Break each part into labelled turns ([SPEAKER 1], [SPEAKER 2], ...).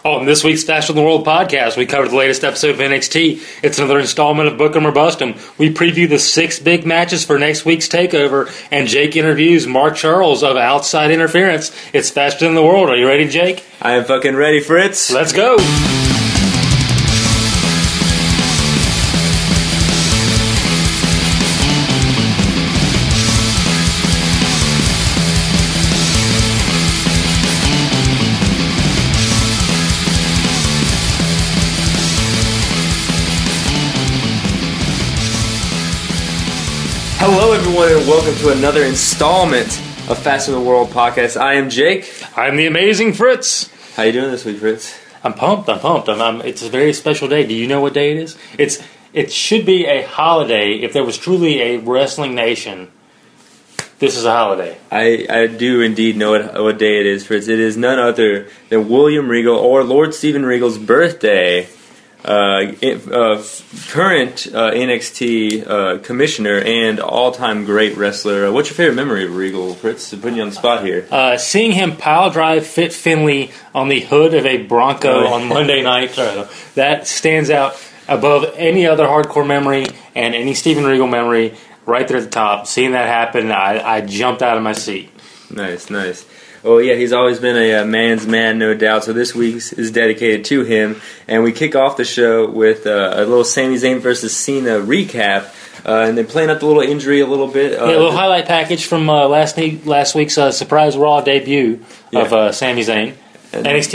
[SPEAKER 1] On this week's Faster Than the World podcast, we cover the latest episode of NXT. It's another installment of Book 'em or Bust 'em. We preview the 6 big matches for next week's TakeOver, and Jake interviews Marc Charles of Outside Interference. It's Faster Than the World. Are you ready, Jake?
[SPEAKER 2] I am fucking ready, Fritz.
[SPEAKER 1] Let's go!
[SPEAKER 2] Hello, everyone, and welcome to another installment of Faster Than the World podcast. I am Jake.
[SPEAKER 1] I'm the amazing Fritz.
[SPEAKER 2] How you doing this week, Fritz?
[SPEAKER 1] I'm pumped. It's a very special day. Do you know what day it is? It should be a holiday. If there was truly a wrestling nation, this is a holiday.
[SPEAKER 2] I do indeed know what day it is, Fritz. It is none other than William Regal, or Lord Steven Regal's birthday. Current NXT commissioner and all-time great wrestler. What's your favorite memory of Regal, Fritz? Putting you on the spot here.
[SPEAKER 1] Seeing him pile drive Fit Finley on the hood of a Bronco on Monday night, that stands out above any other hardcore memory and any Steven Regal memory. Right there at the top. Seeing that happen, I jumped out of my seat.
[SPEAKER 2] Nice. Oh, yeah, he's always been a man's man, no doubt. So this week is dedicated to him. And we kick off the show with a little Sami Zayn versus Cena recap. And then playing up the little injury a little bit.
[SPEAKER 1] A little highlight package from last week's surprise Raw debut of Sami Zayn.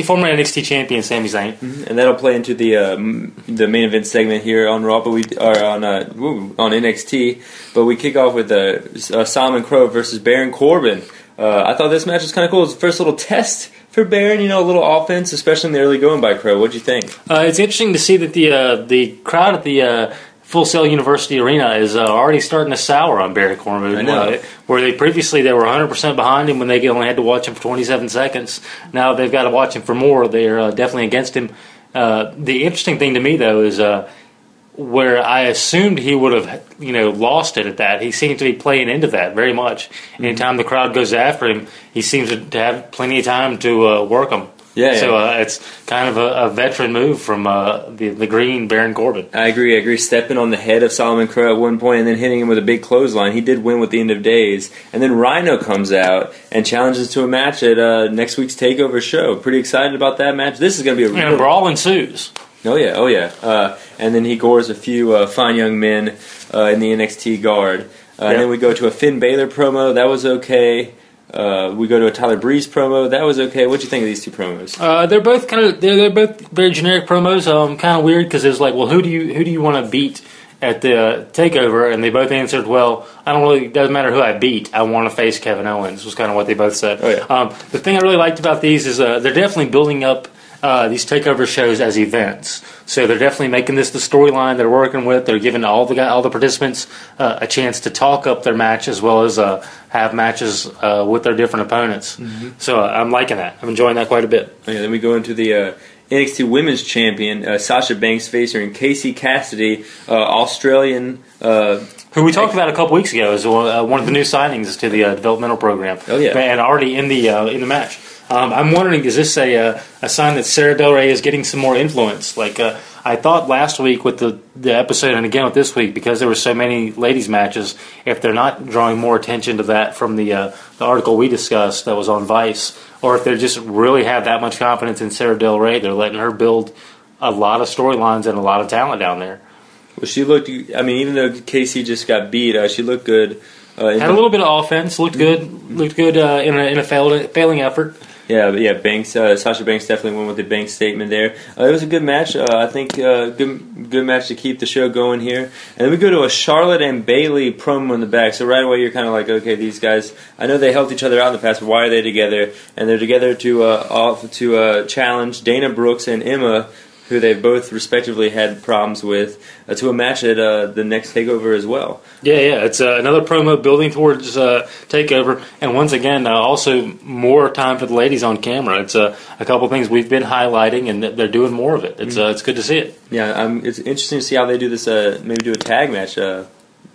[SPEAKER 1] Former NXT champion Sami Zayn.
[SPEAKER 2] Mm-hmm. And that'll play into the main event segment here on Raw, but on NXT. But we kick off with Solomon Crowe versus Baron Corbin. I thought this match was kind of cool. It was the first little test for Baron, a little offense, especially in the early going by Crowe. What'd you think?
[SPEAKER 1] It's interesting to see that the crowd at the Full Sail University Arena is already starting to sour on Baron Corbin.
[SPEAKER 2] I know.
[SPEAKER 1] Where they were 100% behind him when they only had to watch him for 27 seconds. Now they've got to watch him for more. They're definitely against him. The interesting thing to me, though, is where I assumed he would have, lost it at that. He seems to be playing into that very much. Mm-hmm. Anytime the crowd goes after him, he seems to have plenty of time to work them.
[SPEAKER 2] Yeah.
[SPEAKER 1] So it's kind of a veteran move from the green Baron Corbin.
[SPEAKER 2] I agree. Stepping on the head of Solomon Crowe at one point and then hitting him with a big clothesline. He did win with the End of Days. And then Rhino comes out and challenges to a match at next week's TakeOver show. Pretty excited about that match. This is going to be
[SPEAKER 1] And a brawl ensues.
[SPEAKER 2] Oh yeah. And then he gores a few fine young men in the NXT guard. And then we go to a Finn Balor promo. That was okay. We go to a Tyler Breeze promo. That was okay. What'd you think of these two promos?
[SPEAKER 1] They're both they're both very generic promos. Kind of weird because it's like, well, who do you want to beat at the TakeOver? And they both answered, well, doesn't matter who I beat. I want to face Kevin Owens. Was kind of what they both said.
[SPEAKER 2] Oh yeah.
[SPEAKER 1] The thing I really liked about these is they're definitely building up these TakeOver shows as events. So they're definitely making this the storyline they're working with. They're giving all the participants a chance to talk up their match as well as have matches with their different opponents. Mm-hmm. So I'm liking that. I'm enjoying that quite a bit.
[SPEAKER 2] Okay, then we go into the NXT Women's Champion, Sasha Banks facing Casey Cassidy, Australian.
[SPEAKER 1] Who we talked about a couple weeks ago as one of the new signings to the developmental program.
[SPEAKER 2] Oh yeah,
[SPEAKER 1] and already in the match. I'm wondering, is this a sign that Sarah Del Rey is getting some more influence? Like I thought last week with the episode, and again with this week, because there were so many ladies matches, if they're not drawing more attention to that from the article we discussed that was on Vice, or if they just really have that much confidence in Sarah Del Rey, they're letting her build a lot of storylines and a lot of talent down there.
[SPEAKER 2] Well, she looked. Even though Casey just got beat, she looked good.
[SPEAKER 1] Had a little bit of offense. Looked good. In a failing effort.
[SPEAKER 2] Yeah. Banks, Sasha Banks definitely won with the Banks statement there. It was a good match. I think good match to keep the show going here. And then we go to a Charlotte and Bayley promo in the back. So right away you're kind of like, okay, these guys, I know they helped each other out in the past, but why are they together? And they're together to challenge Dana Brooks and Emma, who they both respectively had problems with, to a match at the next TakeOver as well.
[SPEAKER 1] Yeah, it's another promo building towards TakeOver, and once again, also more time for the ladies on camera. It's a couple of things we've been highlighting, and they're doing more of it. It's good to see it.
[SPEAKER 2] Yeah, it's interesting to see how they do this. Maybe do a tag match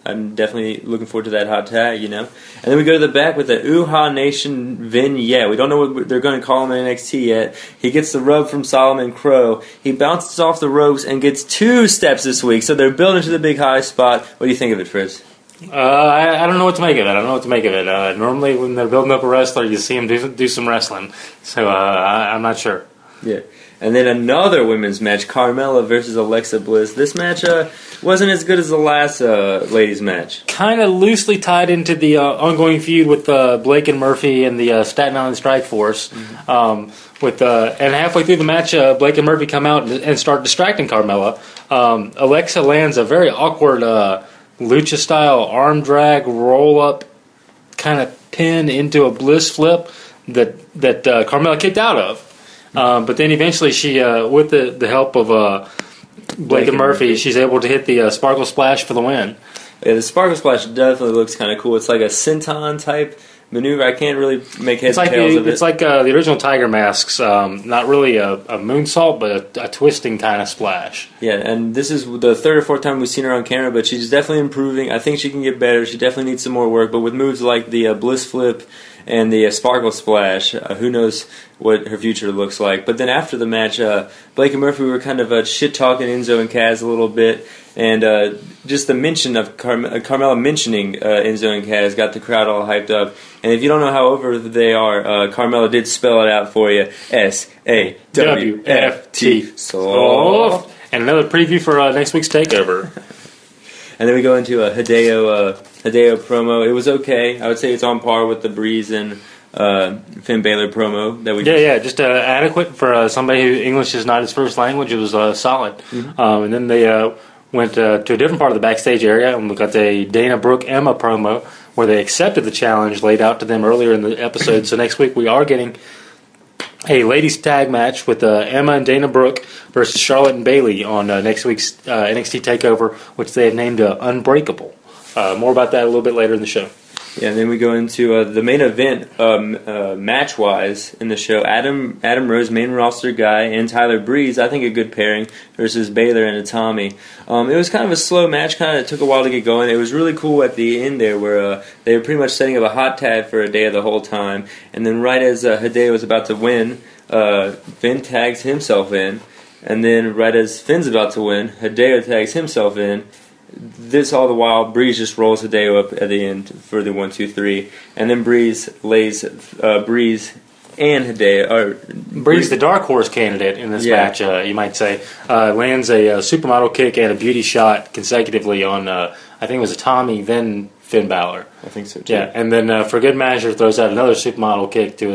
[SPEAKER 2] I'm definitely looking forward to that hot tag, you know. And then we go to the back with the Uha Nation vignette. We don't know what they're going to call him in NXT yet. He gets the rub from Solomon Crow. He bounces off the ropes and gets 2 steps this week. So they're building to the big high spot. What do you think of it, Fritz?
[SPEAKER 1] I don't know what to make of it. Normally, when they're building up a wrestler, you see him do some wrestling. So I'm not sure.
[SPEAKER 2] Yeah. And then another women's match, Carmella versus Alexa Bliss. This match wasn't as good as the last ladies' match.
[SPEAKER 1] Kind of loosely tied into the ongoing feud with Blake and Murphy and the Staten Island Strike Force. And halfway through the match, Blake and Murphy come out and start distracting Carmella. Alexa lands a very awkward lucha-style arm drag roll-up kind of pin into a Bliss flip that Carmella kicked out of. But then eventually she, with the help of Blake and Murphy, she's able to hit the Sparkle Splash for the win.
[SPEAKER 2] Yeah, the Sparkle Splash definitely looks kind of cool. It's like a senton type maneuver. I can't really make heads and tails of it.
[SPEAKER 1] It's like the original Tiger Masks. Not really a moonsault, but a twisting kind of splash. Yeah,
[SPEAKER 2] and this is the 3rd or 4th time we've seen her on camera, but she's definitely improving. I think she can get better. She definitely needs some more work, but with moves like the Bliss Flip and the Sparkle Splash, who knows what her future looks like. But then after the match, Blake and Murphy were kind of shit-talking Enzo and Kaz a little bit, and just the mention of Carmella mentioning Enzo and Kaz got the crowd all hyped up. And if you don't know how over they are, Carmella did spell it out for you. S-A-W-F-T.
[SPEAKER 1] Soft. And another preview for next week's TakeOver.
[SPEAKER 2] And then we go into a Hideo promo. It was okay. I would say it's on par with the Breeze and Finn Balor promo that we
[SPEAKER 1] just adequate for somebody who English is not his first language. It was solid. Mm-hmm. And then they went to a different part of the backstage area, and we got the Dana Brooke Emma promo where they accepted the challenge laid out to them earlier in the episode. So next week we are getting a ladies tag match with Emma and Dana Brooke versus Charlotte and Bayley on next week's NXT TakeOver, which they have named Unbreakable. More about that a little bit later in the show.
[SPEAKER 2] Yeah, and then we go into the main event match-wise in the show. Adam Rose, main roster guy, and Tyler Breeze, I think a good pairing, versus Baylor and Itami. It was kind of a slow match, kind of took a while to get going. It was really cool at the end there where they were pretty much setting up a hot tag for Hideo the whole time. And then right as Hideo was about to win, Finn tags himself in. And then right as Finn's about to win, Hideo tags himself in. This all the while, Breeze just rolls Hideo up at the end for the 1-2-3, and then Breeze lays Breeze and Hideo.
[SPEAKER 1] Breeze, the dark horse candidate in this match, you might say, lands a supermodel kick and a beauty shot consecutively on, I think it was Tommy, then Finn Balor.
[SPEAKER 2] I think so too.
[SPEAKER 1] Yeah, and then for good measure throws out another supermodel kick to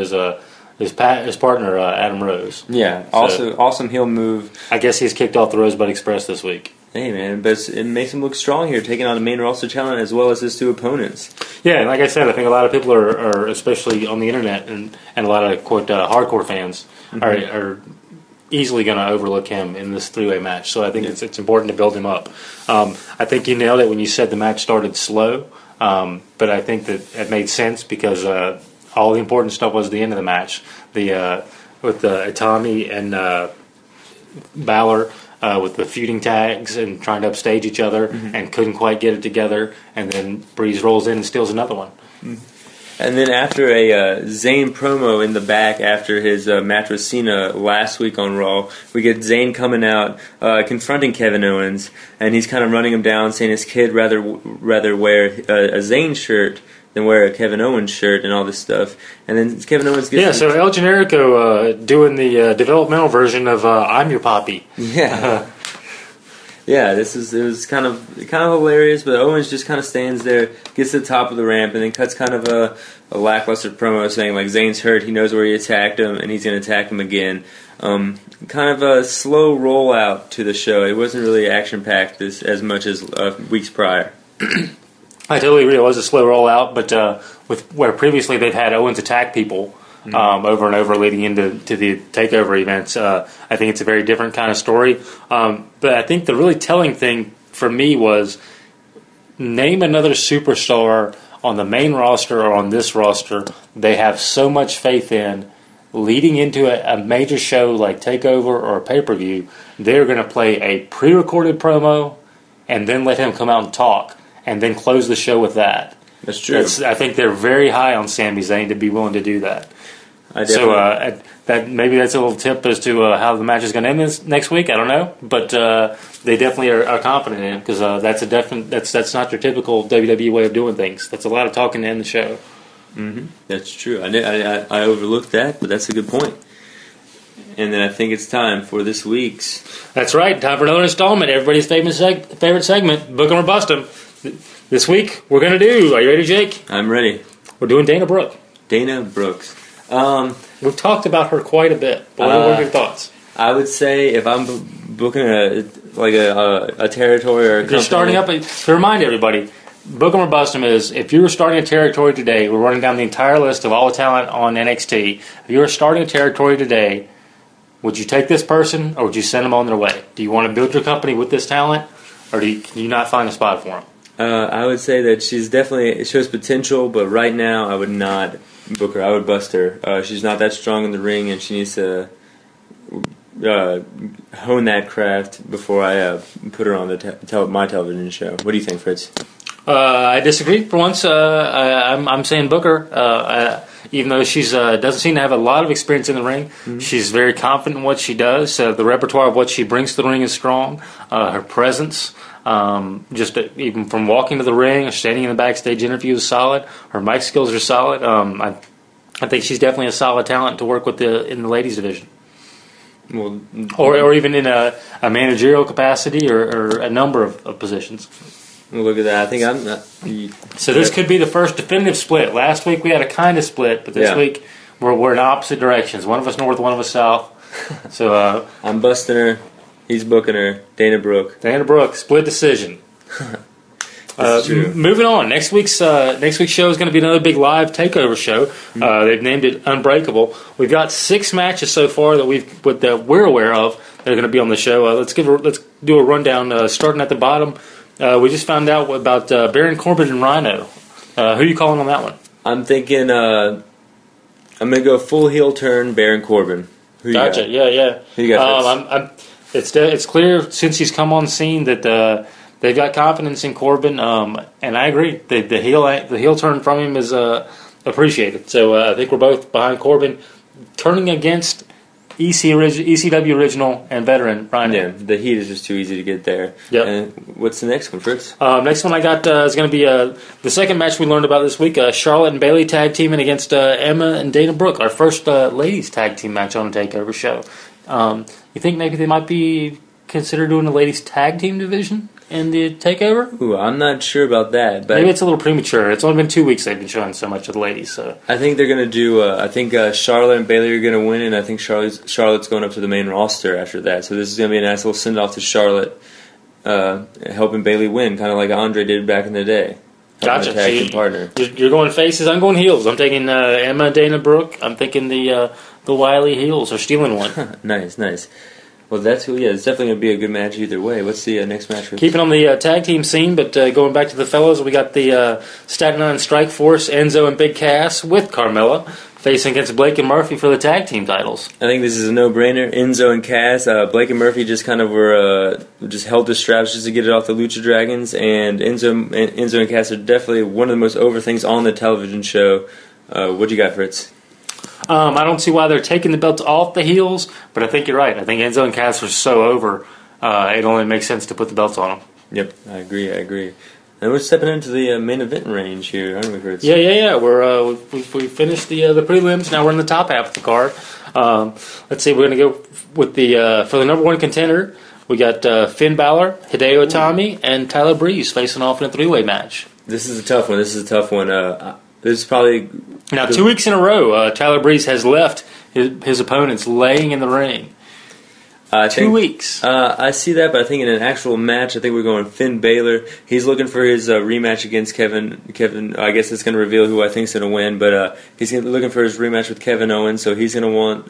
[SPEAKER 1] his partner Adam Rose.
[SPEAKER 2] Yeah, also awesome heel move.
[SPEAKER 1] I guess he's kicked off the Rosebud Express this week.
[SPEAKER 2] Hey man, but it makes him look strong here, taking on a main roster talent as well as his 2 opponents.
[SPEAKER 1] Yeah, and like I said, I think a lot of people are especially on the internet and a lot of quote hardcore fans are easily going to overlook him in this 3-way match. So I think it's important to build him up. I think you nailed it when you said the match started slow, but I think that it made sense because all the important stuff was the end of the match. With Itami and Balor. With the feuding tags and trying to upstage each other and couldn't quite get it together, and then Breeze rolls in and steals another one.
[SPEAKER 2] And then after a Zayn promo in the back after his match with Cena last week on Raw, we get Zayn coming out confronting Kevin Owens, and he's kind of running him down, saying his kid rather wear a Zayn shirt than wear a Kevin Owens shirt and all this stuff. And then Kevin Owens gets...
[SPEAKER 1] so El Generico doing the developmental version of I'm Your Poppy.
[SPEAKER 2] Yeah. It was kind of hilarious, but Owens just kind of stands there, gets to the top of the ramp, and then cuts kind of a lackluster promo saying, like, Zayn's hurt, he knows where he attacked him, and he's going to attack him again. Kind of a slow rollout to the show. It wasn't really action-packed as much as weeks prior.
[SPEAKER 1] I totally agree. It was a slow rollout, but with where previously they've had Owens attack people over and over leading into the TakeOver events, I think it's a very different kind of story. But I think the really telling thing for me was name another superstar on the main roster or on this roster they have so much faith in leading into a major show like TakeOver or a pay-per-view. They're going to play a pre-recorded promo and then let him come out and talk. and then close the show with that.
[SPEAKER 2] That's true.
[SPEAKER 1] I think they're very high on Sami Zayn to be willing to do that. Maybe that's a little tip as to how the match is going to end next week. I don't know, but they definitely are confident in it because that's not your typical WWE way of doing things. That's a lot of talking to end the show.
[SPEAKER 2] Mm-hmm. That's true. I overlooked that, but that's a good point. And then I think it's time for this week's.
[SPEAKER 1] That's right. Time for another installment. Everybody's favorite segment, Book 'em or Bust 'em. This week we're going to do. Are you ready, Jake?
[SPEAKER 2] I'm ready.
[SPEAKER 1] We're doing Dana Brooke.
[SPEAKER 2] Dana Brooks.
[SPEAKER 1] We've talked about her quite a bit. But what are your thoughts?
[SPEAKER 2] I would say if I'm booking a territory or a company,
[SPEAKER 1] you're starting up. To remind everybody, Book 'em or Bust 'em is if you were starting a territory today. We're running down the entire list of all the talent on NXT. If you were starting a territory today, would you take this person or would you send them on their way? Do you want to build your company with this talent, or can you not find a spot for them?
[SPEAKER 2] I would say that it shows potential, but right now I would not book her. I would bust her. She's not that strong in the ring, and she needs to hone that craft before I put her on my television show. What do you think, Fritz?
[SPEAKER 1] I disagree for once. I'm saying book her. Even though she's doesn't seem to have a lot of experience in the ring, she's very confident in what she does. The repertoire of what she brings to the ring is strong. Her presence, even from walking to the ring or standing in the backstage interview is solid. Her mic skills are solid. I think she's definitely a solid talent to work with in the ladies division. Well, or even in a managerial capacity or a number of positions.
[SPEAKER 2] Well, look at that. I think I'm not.
[SPEAKER 1] So this could be the first definitive split. Last week we had a kind of split, but this week we're in opposite directions. One of us north, one of us south. So
[SPEAKER 2] I'm busting her. He's booking her. Dana Brooke.
[SPEAKER 1] Dana Brooke, split decision. Moving on. Next week's show is going to be another big live takeover show. They've named it Unbreakable. We've got 6 matches so far that we're aware of that are going to be on the show. Let's do a rundown. Starting at the bottom. We just found out about Baron Corbin and Rhino. Who are you calling on that one?
[SPEAKER 2] I'm thinking I'm going to go full heel turn Baron Corbin. Who you
[SPEAKER 1] gotcha.
[SPEAKER 2] Got?
[SPEAKER 1] Yeah.
[SPEAKER 2] Who you got?
[SPEAKER 1] It's clear since he's come on scene that they've got confidence in Corbin, and I agree. The heel turn from him is appreciated. So I think we're both behind Corbin, turning against ECW original and veteran Rhino.
[SPEAKER 2] Yeah, the heat is just too easy to get there.
[SPEAKER 1] Yep.
[SPEAKER 2] And what's the next one, Fritz?
[SPEAKER 1] Next one I got is going to be the second match we learned about this week. Charlotte and Bayley tag teaming against Emma and Dana Brooke. Our first ladies tag team match on a takeover show. You think maybe they might be considered doing a ladies tag team division in the takeover?
[SPEAKER 2] Ooh, I'm not sure about that. But
[SPEAKER 1] maybe it's a little premature. It's only been 2 weeks they've been showing so much of the ladies. So
[SPEAKER 2] I think they're going to do. I think Charlotte and Bayley are going to win, and I think Charlotte's going up to the main roster after that. So this is going to be a nice little send off to Charlotte, helping Bayley win, kind of like Andre did back in the day.
[SPEAKER 1] Gotcha.
[SPEAKER 2] Tag team partner.
[SPEAKER 1] You're going faces. I'm going heels. I'm taking Emma, Dana Brooke. I'm thinking the Wiley heels are stealing one.
[SPEAKER 2] Nice. Well, it's definitely going to be a good match either way. What's the next match?
[SPEAKER 1] Keeping on the tag team scene, but going back to the fellows, we got the Staten Island Strike Force, Enzo and Big Cass with Carmella, facing against Blake and Murphy for the tag team titles.
[SPEAKER 2] I think this is a no-brainer. Enzo and Cass, Blake and Murphy just kind of were just held the straps just to get it off the Lucha Dragons, and Enzo and Cass are definitely one of the most over things on the television show. What do you got, Fritz?
[SPEAKER 1] I don't see why they're taking the belts off the heels, but I think you're right. I think Enzo and Cass are so over, it only makes sense to put the belts on them.
[SPEAKER 2] Yep, I agree. And we're stepping into the main event range here, aren't we, Fritz?
[SPEAKER 1] Yeah. We finished the prelims. Now we're in the top half of the card. Let's see. We're going to go with for the number one contender. We got Finn Balor, Hideo Itami, and Tyler Breeze facing off in a 3-way match.
[SPEAKER 2] This is a tough one. This is probably...
[SPEAKER 1] Now, 2 weeks in a row, Tyler Breeze has left his opponents laying in the ring. 2 weeks.
[SPEAKER 2] I see that, but I think in an actual match, I think we're going Finn Balor. He's looking for his rematch against Kevin. I guess it's going to reveal who I think is going to win, but he's looking for his rematch with Kevin Owens. So he's going to want.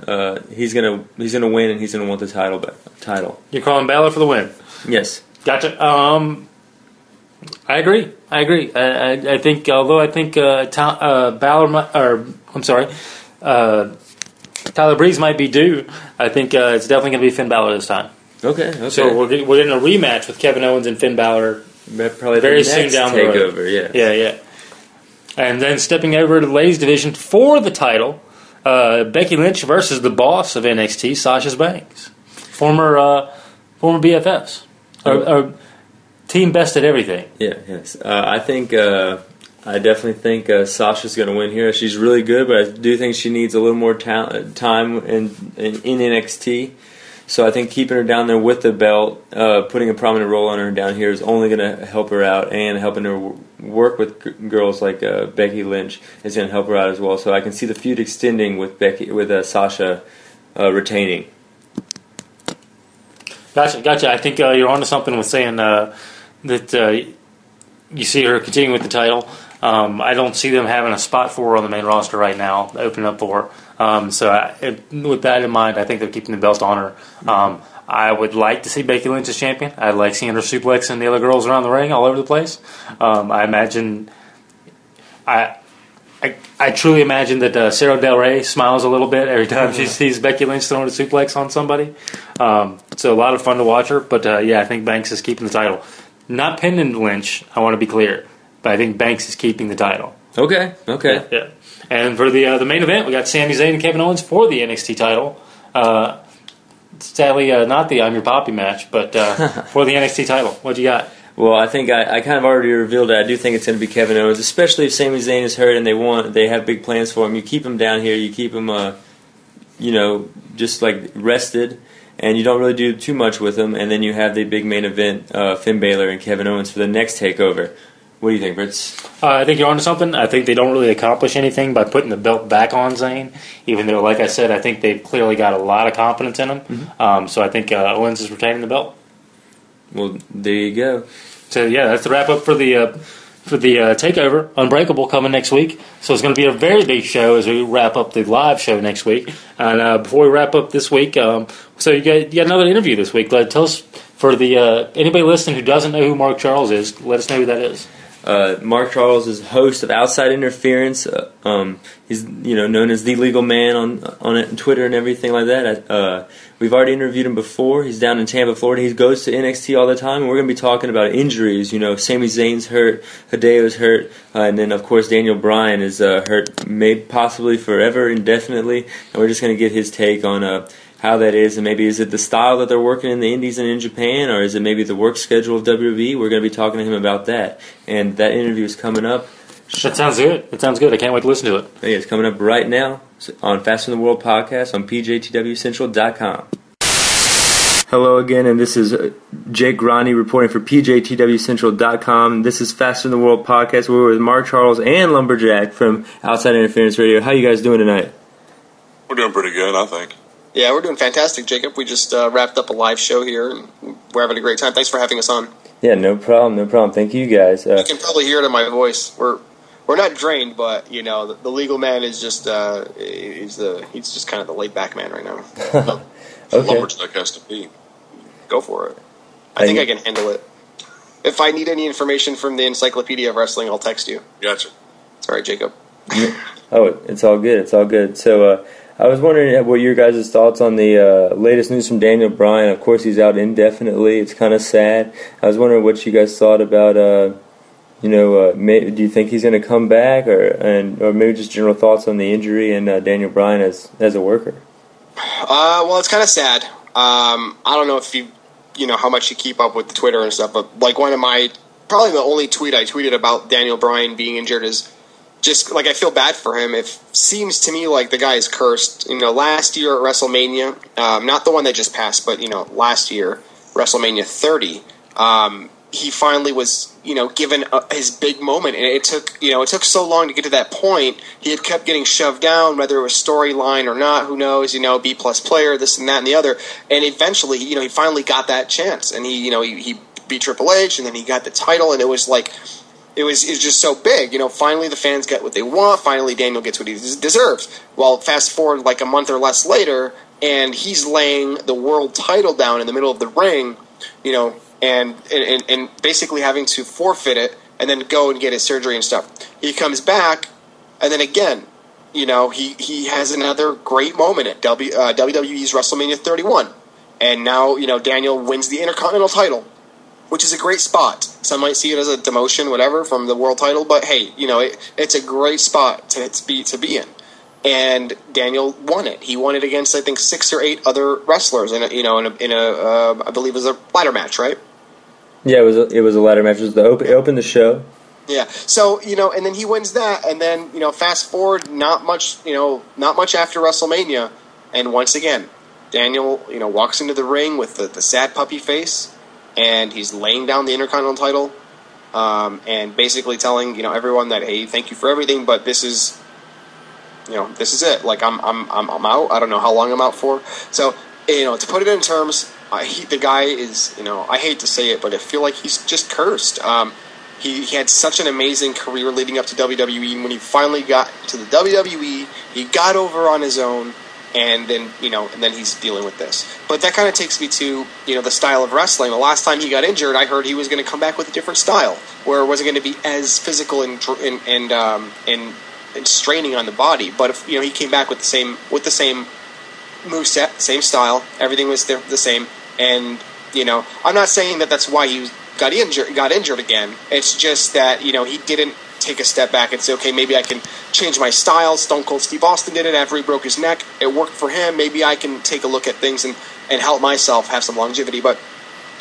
[SPEAKER 2] He's going to win, and he's going to want the title. You're calling Balor for the win. Yes. Gotcha. I agree. I think, although I think Tyler Breeze might be due, I think it's definitely going to be Finn Balor this time. Okay. So we're getting a rematch with Kevin Owens and Finn Balor Probably
[SPEAKER 1] very
[SPEAKER 2] the
[SPEAKER 1] soon
[SPEAKER 2] next
[SPEAKER 1] down the road.
[SPEAKER 2] takeover.
[SPEAKER 1] Yeah. And then stepping over to the ladies division for the title, Becky Lynch versus the boss of NXT, Sasha Banks, former BFFs, or team best at everything.
[SPEAKER 2] Yes. I definitely think Sasha's going to win here. She's really good, but I do think she needs a little more time in NXT. So I think keeping her down there with the belt, putting a prominent role on her down here is only going to help her out, and helping her work with girls like Becky Lynch is going to help her out as well. So I can see the feud extending with Sasha retaining.
[SPEAKER 1] Gotcha. I think you're onto something with saying that you see her continuing with the title. I don't see them having a spot for her on the main roster right now, opening up for her. With that in mind, I think they're keeping the belt on her. I would like to see Becky Lynch as champion. I like seeing her suplexing the other girls around the ring all over the place. I truly imagine that Sarah Del Rey smiles a little bit every time she sees Becky Lynch throwing a suplex on somebody. So a lot of fun to watch her. But I think Banks is keeping the title. Not pinned Lynch, I want to be clear. But I think Banks is keeping the title.
[SPEAKER 2] Okay.
[SPEAKER 1] Yeah. And for the main event, we got Sami Zayn and Kevin Owens for the NXT title. Sadly, not the I'm Your Poppy match, but for the NXT title. What you got?
[SPEAKER 2] Well, I think I kind of already revealed it. I do think it's going to be Kevin Owens, especially if Sami Zayn is hurt and they have big plans for him. You keep him down here. You keep him, just like rested, and you don't really do too much with him. And then you have the big main event, Finn Balor and Kevin Owens for the next takeover. What do you think, Fritz? I
[SPEAKER 1] think you're onto something. I think they don't really accomplish anything by putting the belt back on Zayn, even though, like I said, I think they've clearly got a lot of confidence in him. Mm-hmm. So I think Owens is retaining the belt.
[SPEAKER 2] Well, there you go.
[SPEAKER 1] So that's the wrap up for the takeover. Unbreakable coming next week. So it's going to be a very big show as we wrap up the live show next week. And before we wrap up this week, so you got another interview this week. Tell us, for the anybody listening who doesn't know who Mark Charles is, let us know who that is.
[SPEAKER 2] Mark Charles is host of Outside Interference. He's known as the legal man on Twitter and everything like that. We've already interviewed him before. He's down in Tampa, Florida. He goes to NXT all the time, and we're going to be talking about injuries. Sami Zayn's hurt, Hideo's hurt, and then of course Daniel Bryan is hurt, maybe possibly forever, indefinitely. And we're just going to get his take on how that is, and maybe is it the style that they're working in the Indies and in Japan, or is it maybe the work schedule of WWE? We're going to be talking to him about that, and that interview is coming up.
[SPEAKER 1] That sounds good. I can't wait to listen to it.
[SPEAKER 2] Yeah, it's coming up right now on Faster Than the World podcast on PJTWCentral.com. Hello again, and this is Jake Ronnie reporting for PJTWCentral.com. This is Faster Than the World podcast. We're with Mark Charles and Lumberjack from Outside Interference Radio. How you guys doing tonight?
[SPEAKER 3] We're doing pretty good, I think.
[SPEAKER 4] Yeah, we're doing fantastic, Jacob. We just wrapped up a live show here, and we're having a great time. Thanks for having us on.
[SPEAKER 2] Yeah, no problem. Thank you guys.
[SPEAKER 4] You can probably hear it in my voice. We're not drained, but the legal man is just he's just kind of the laid back man right now.
[SPEAKER 3] Okay. Lumberjack has to be.
[SPEAKER 4] Go for it. I think I can handle it. If I need any information from the Encyclopedia of Wrestling, I'll text you.
[SPEAKER 3] Gotcha.
[SPEAKER 4] Sorry, Jacob.
[SPEAKER 2] Oh, it's all good. So. I was wondering what your guys' thoughts on the latest news from Daniel Bryan. Of course, he's out indefinitely. It's kind of sad. I was wondering what you guys thought about, do you think he's going to come back, or maybe just general thoughts on the injury and Daniel Bryan as a worker?
[SPEAKER 4] Well, it's kind of sad. I don't know if you how much you keep up with the Twitter and stuff, but like probably the only tweet I tweeted about Daniel Bryan being injured is just like I feel bad for him. It seems to me like the guy is cursed. Last year at WrestleMania, not the one that just passed, but last year, WrestleMania 30, he finally was given his big moment, and it took so long to get to that point. He had kept getting shoved down, whether it was storyline or not, who knows? B+ player, this and that and the other, and eventually, he finally got that chance, and he beat Triple H, and then he got the title, and it was like. It was just so big. Finally the fans get what they want. Finally Daniel gets what he deserves. Well, fast forward like a month or less later, and he's laying the world title down in the middle of the ring, and basically having to forfeit it and then go and get his surgery and stuff. He comes back, and then again, he has another great moment at WWE's WrestleMania 31. And now, Daniel wins the Intercontinental title. which is a great spot. Some might see it as a demotion, whatever, from the world title, but hey, it's a great spot to be in. And Daniel won it. He won it against, I think, 6 or 8 other wrestlers in a I believe it was a ladder match, right?
[SPEAKER 2] Yeah, it was a ladder match. It opened the show.
[SPEAKER 4] Yeah. So, and then he wins that, and then, fast forward not much after WrestleMania, and once again, Daniel, walks into the ring with the sad puppy face, and he's laying down the Intercontinental title, and basically telling, everyone that, hey, thank you for everything, but this is it. Like, I'm out. I don't know how long I'm out for. So, to put it in terms, the guy is, I hate to say it, but I feel like he's just cursed. He had such an amazing career leading up to WWE, and when he finally got to the WWE, he got over on his own, and then, and then he's dealing with this. But that kind of takes me to, the style of wrestling. The last time he got injured, I heard he was going to come back with a different style, where it wasn't going to be as physical and straining on the body. But if, he came back with the same moveset, same style, everything was the same, and, I'm not saying that that's why he got injured again. It's just that, he didn't take a step back and say, okay, maybe I can change my style. Stone Cold Steve Austin did it after he broke his neck. It worked for him. Maybe I can take a look at things and help myself have some longevity. But,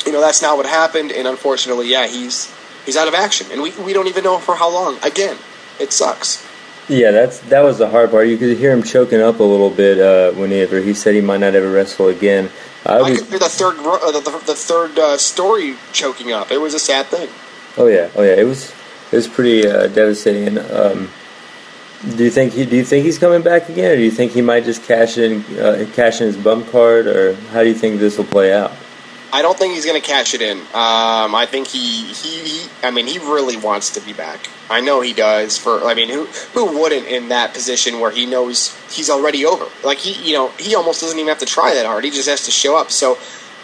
[SPEAKER 4] that's not what happened. And unfortunately, yeah, he's out of action. And we don't even know for how long. Again, it sucks.
[SPEAKER 2] Yeah, that was the hard part. You could hear him choking up a little bit whenever he said he might not ever wrestle again.
[SPEAKER 4] I could hear the third story choking up. It was a sad thing.
[SPEAKER 2] Oh yeah. It was pretty devastating. Do you think he's coming back again, or do you think he might just cash in his bum card, or how do you think this will play out?
[SPEAKER 4] I don't think he's going to cash it in. I think he really wants to be back. I know he does. Who wouldn't in that position where he knows he's already over? Like he almost doesn't even have to try that hard. He just has to show up. So,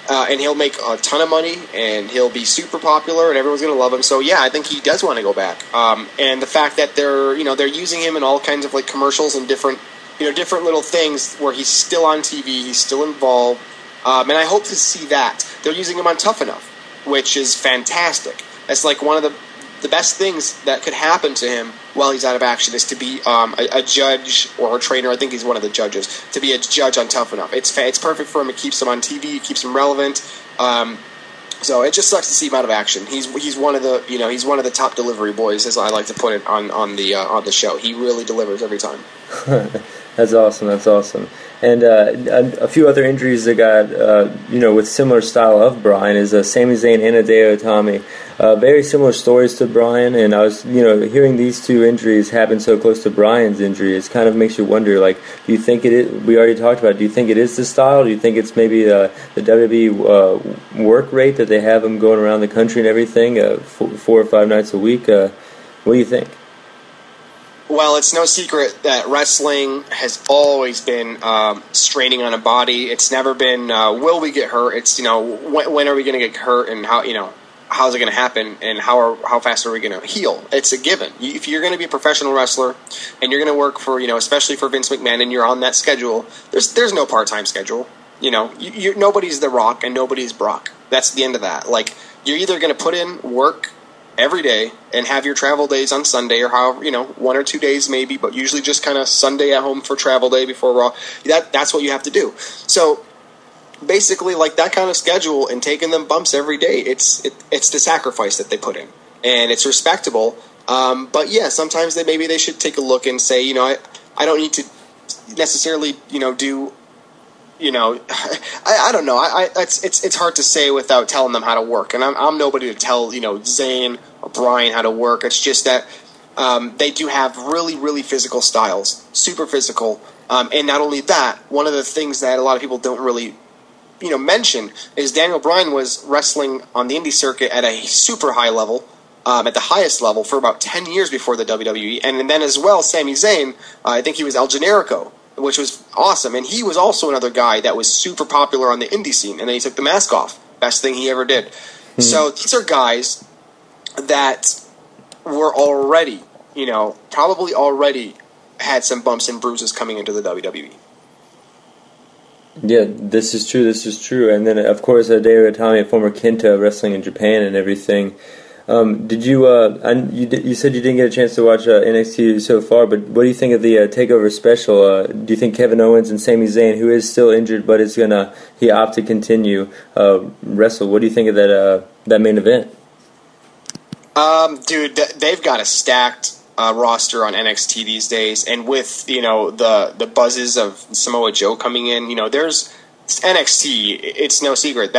[SPEAKER 4] and he'll make a ton of money, and he'll be super popular, and everyone's going to love him. So yeah, I think he does want to go back. And the fact that they're using him in all kinds of like commercials and different little things where he's still on TV, he's still involved. And I hope to see that. They're using him on Tough Enough, which is fantastic. That's like one of the best things that could happen to him while he's out of action is to be a judge or a trainer. I think he's one of the judges. To be a judge on Tough Enough. It's perfect for him. It keeps him on TV. It keeps him relevant. So it just sucks to see him out of action. He's one of the top delivery boys, as I like to put it on the show. He really delivers every time.
[SPEAKER 2] That's awesome. And a few other injuries that got, with similar style of Bryan is Sami Zayn and Hideo Itami. Very similar stories to Bryan, and I was, hearing these two injuries happen so close to Bryan's injury, it kind of makes you wonder, like, do you think it is, we already talked about it, do you think it is the style? Do you think it's maybe the WWE work rate that they have them going around the country and everything, 4 or 5 nights a week? What do you think?
[SPEAKER 4] Well, it's no secret that wrestling has always been straining on a body. It's never been, will we get hurt? It's, when are we going to get hurt, and how's it going to happen, and how fast are we going to heal? It's a given. If you're going to be a professional wrestler and you're going to work for, especially for Vince McMahon, and you're on that schedule, there's no part-time schedule. Nobody's The Rock and nobody's Brock. That's the end of that. Like, you're either going to put in work every day and have your travel days on Sunday, or however, 1 or 2 days maybe, but usually just kind of Sunday at home for travel day before Raw. That's what you have to do. So basically, like, that kind of schedule and taking them bumps every day, it's the sacrifice that they put in, and it's respectable. But yeah, sometimes they should take a look and say, I don't need to necessarily do. I don't know. It's hard to say without telling them how to work, and I'm nobody to tell Zayn or Bryan how to work. It's just that they do have really, really physical styles, super physical, and not only that, one of the things that a lot of people don't really mention is Daniel Bryan was wrestling on the indie circuit at a super high level, at the highest level for about 10 years before the WWE, and then as well, Sami Zayn, I think he was El Generico, which was awesome. And he was also another guy that was super popular on the indie scene, and then he took the mask off. Best thing he ever did. Mm-hmm. So these are guys that were already, probably already had some bumps and bruises coming into the WWE.
[SPEAKER 2] Yeah, this is true. And then, of course, Hideo Itami, a former Kenta, wrestling in Japan and everything. Did you? You said you didn't get a chance to watch NXT so far, but what do you think of the Takeover special? Do you think Kevin Owens and Sami Zayn, who is still injured but he opted to continue wrestle? What do you think of that main event?
[SPEAKER 4] Dude, they've got a stacked roster on NXT these days, and with the buzzes of Samoa Joe coming in, there's NXT. It's no secret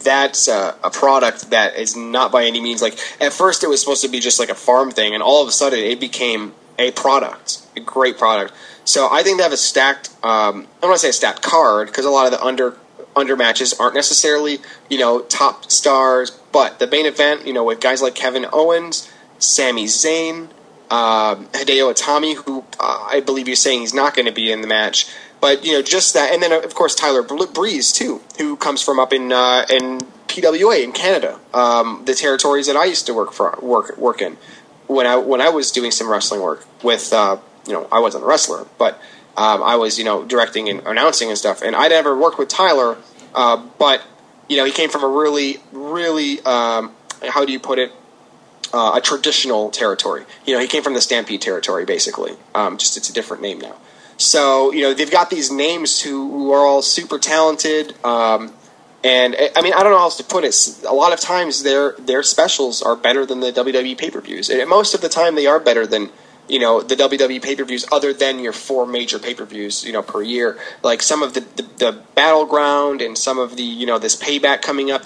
[SPEAKER 4] that's a product that is not by any means like. At first, it was supposed to be just like a farm thing, and all of a sudden, it became a product, a great product. So I think they have a stacked. I don't want to say a stacked card because a lot of the under matches aren't necessarily top stars, but the main event, with guys like Kevin Owens, Sami Zayn, Hideo Itami, who I believe you're saying he's not going to be in the match. But, just that. And then, of course, Tyler Breeze, too, who comes from up in PWA in Canada, the territories that I used to work in when I was doing some wrestling work with, I wasn't a wrestler, but I was, directing and announcing and stuff. And I never worked with Tyler, but, he came from a really, really, how do you put it, a traditional territory. He came from the Stampede territory, basically. Just it's a different name now. So, they've got these names who are all super talented. And, I mean, I don't know how else to put it. A lot of times their specials are better than the WWE pay-per-views. And most of the time they are better than, the WWE pay-per-views other than your 4 major pay-per-views, per year. Like some of the Battleground and some of the, this Payback coming up.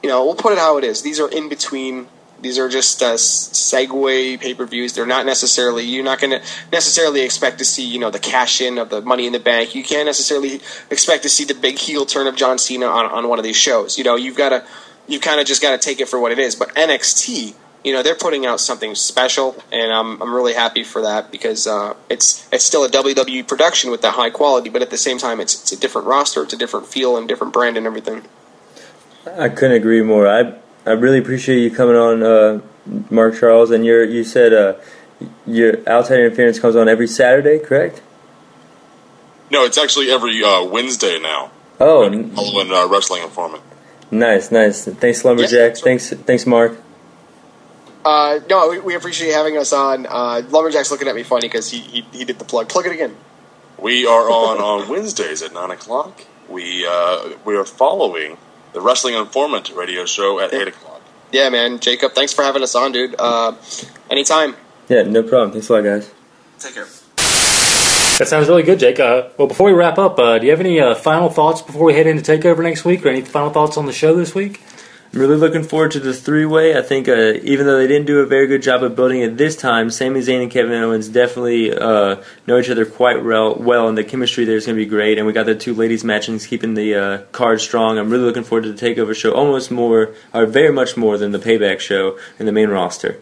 [SPEAKER 4] We'll put it how it is. These are in between. These are just segue pay-per-views. They're not necessarily. You're not going to necessarily expect to see, the cash-in of the Money in the Bank. You can't necessarily expect to see the big heel turn of John Cena on one of these shows. You kind of just got to take it for what it is. But NXT, they're putting out something special, and I'm really happy for that because it's still a WWE production with that high quality, but at the same time, it's a different roster, it's a different feel and different brand and everything.
[SPEAKER 2] I couldn't agree more. I really appreciate you coming on, Mark Charles, and you said your Outside Interference comes on every Saturday, correct?
[SPEAKER 3] No, it's actually every Wednesday now.
[SPEAKER 2] Oh,
[SPEAKER 3] following Wrestling Informant.
[SPEAKER 2] Nice. Thanks, Lumberjack.
[SPEAKER 4] Yeah,
[SPEAKER 2] thanks, Mark.
[SPEAKER 4] No, we appreciate having us on. Lumberjack's looking at me funny because he did the plug. Plug it again.
[SPEAKER 3] We are on Wednesdays at 9 o'clock. We are following the Wrestling Informant radio show at 8 o'clock.
[SPEAKER 4] Yeah, man. Jacob, thanks for having us on, dude. Anytime.
[SPEAKER 2] Yeah, no problem. Thanks a lot, guys.
[SPEAKER 4] Take care.
[SPEAKER 1] That sounds really good, Jake. Well, before we wrap up, do you have any final thoughts before we head into TakeOver next week, or any final thoughts on the show this week?
[SPEAKER 2] I'm really looking forward to the 3-way. I think even though they didn't do a very good job of building it this time, Sami Zayn and Kevin Owens definitely know each other quite well, and the chemistry there is going to be great. And we got the 2 ladies matching, keeping the card strong. I'm really looking forward to the TakeOver show, very much more than the Payback show in the main roster.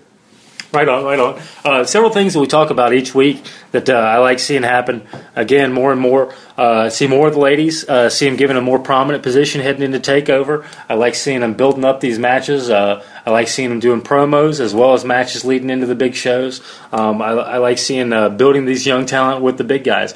[SPEAKER 1] Right on. Several things that we talk about each week that I like seeing happen. Again, more and more. See more of the ladies. See them given a more prominent position heading into TakeOver. I like seeing them building up these matches. I like seeing them doing promos as well as matches leading into the big shows. I like seeing building these young talent with the big guys.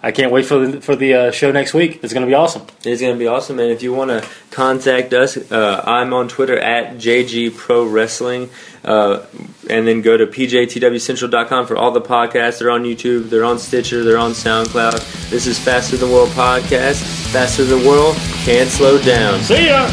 [SPEAKER 1] I can't wait for the show next week. It's going to be awesome.
[SPEAKER 2] It's going to be awesome, and if you want to contact us, I'm on Twitter at JGProWrestling, and then go to PJTWCentral.com for all the podcasts. They're on YouTube, they're on Stitcher, they're on SoundCloud. This is Faster Than World Podcast. Faster Than World, can't slow down.
[SPEAKER 1] See ya!